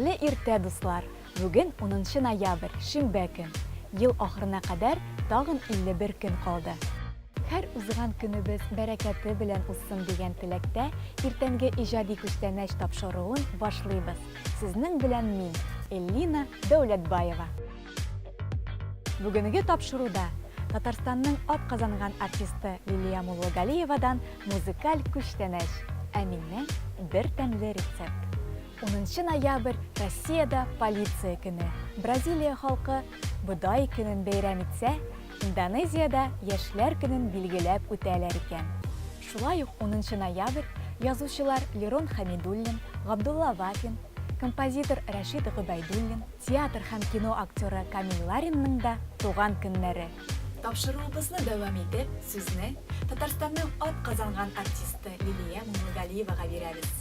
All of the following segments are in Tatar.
Хәерле иртә, дуслар! Бүген 10 ноябрь, шимбә көн. Ел ахырына кадәр тагын 51 көн калды. Һәр узган көнебез бәрәкәте белән узсын дигән теләктә, иртәнге иҗади күчтәнәч тапшыруын башлыйбыз. Сезнең белән мин, Эллина Дәүләтбаева. Бүгенге тапшыруда Татарстанның атказанган артисты Лилия Муллагалиевадан музыкаль күчтәнәч, ә миннән бер тәмле рецепт. 10 ноябрь Россиядә полиция көне. Бразилия халкы Бодай көнен бәйрәм итсә, Индонезиядә яшьләр көнен билгеләп үтәләр икән. Шулай ук 10 ноябрь язучылар Лерон Хамидуллин, Габдулла Вафин, композитор Рашид Гобайдуллин, театр һәм кино актеры Камил Ларинның да туган көннәре. Тапшыруыбызны дәвам итеп, сүзне Татарстанның атказанган артисты Лилия Муллагалиевага бирәбез.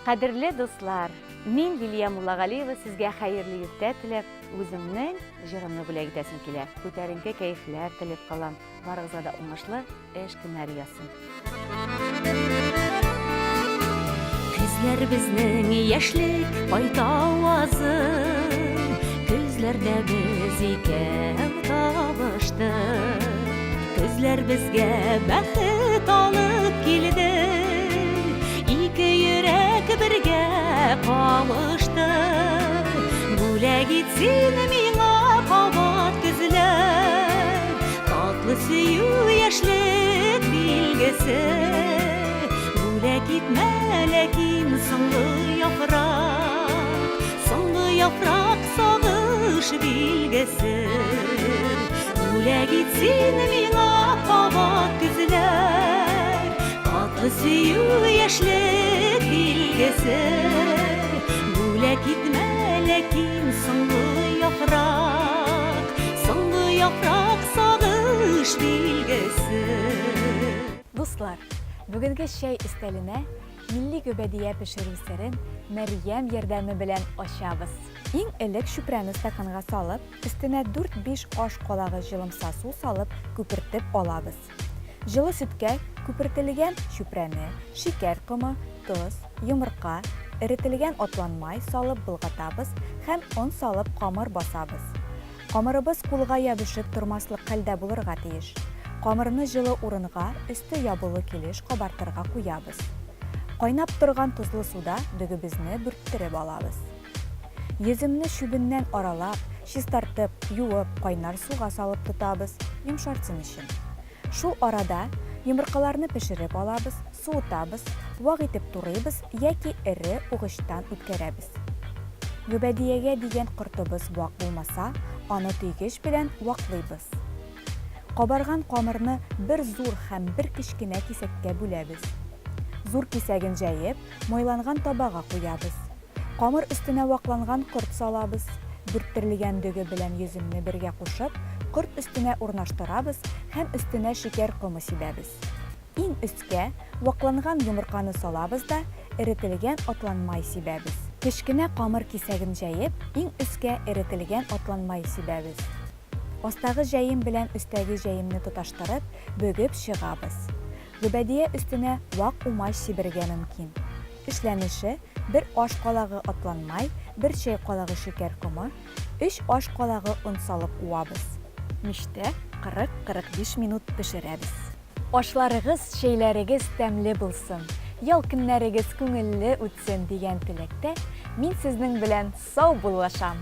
Кадерле дуслар, мин Лилия Муллагалиева сезгә хәерле иртә теләп, үземнең җырымны бүләк итәсем килә. Күтәренке кәефләр теләп калам. Барыгызга да уңышлы эш көннәре ясын. Күзләр безнең яшьлек кайта авазын, күзләрдә без икән табыштык. Күзләр безгә бәхет алып килде. Ике йөрәк бергә кавышты. Бүләк итсен миңа кабат күзләр, татлы сөю яшьлек билгесе. Бүләк итмә ләкин соңгы яфрак сагыш билгесе. Бүләк итсен миңа кабат күзләр, татлы сөю яшьлек билгесе. Бүләк итмә ләкин соңгы яфрак сагыш билгесе. Дуслар, бүгенге чәй өстәленә милли гөбәдия пешерү серен Мәрьям ярдәме белән ачабыз. Иң элек чүпрәне стаканга салып, өстенә 4-5 аш калагы җылымса су салып күпертеп алабыз. Җылы сөткә күпертелгән чүпрәне, шикәр комы, тоз, йомырка, эретелгән атланмай салып былгатабыз һәм он салып камыр басабыз. Камырыбыз кулга ябышып тормаслык хәлдә булырга тиеш. Камырны җылы урынга, өсте ябылы килеш кабартырга куябыз. Кайнап торган тузлы суда дөгебезне бөрттереп алабыз. Йөземне чүбеннән аралап, чистартып, юып, кайнар суга салып тотабыз, йомшартсын өчен. Шул арада йомыркаларны пешереп алабыз, суытабыз, вак итеп турыйбыз яки эре угычтан үткәрәбез. Гөбәдиягә дигән кортыбыз вак булмаса, аны төйгеч белән ваклыйбыз. Кабарган камырны бер зур һәм бер кечкенә кисәккә бүләбез. Зур кисәген җәеп, майланган табага куябыз. Камыр өстенә вакланган корт салабыз. Бөрттерелгән дөге белән йөземне бергә кушып, корт өстенә урнаштырабыз һәм өстенә шикәр комы сибәбез. Иң өскә вакланган йомырканы салабыз да эретелгән атланмай сибәбез. Кечкенә камыр кисәген җәеп, иң өскә эретелгән атланмай сибәбез. Астагы җәем белән өстәге җәемне тоташтырып, бөгеп чыгабыз. Гөбәдия өстенә вак умай сибергә мөмкин. Эшләнеше: 1 аш калагы атланмай, 1 чәй калагы шикәр комы, 3 аш калагы он салып уабыз. Миштә 40-45 минут пешерәбез. Ашларыгыз, чәйләрегез тәмле булсын, ял көннәрегез күңелле үтсен дигән теләктә, мин сезнең белән сау булышам.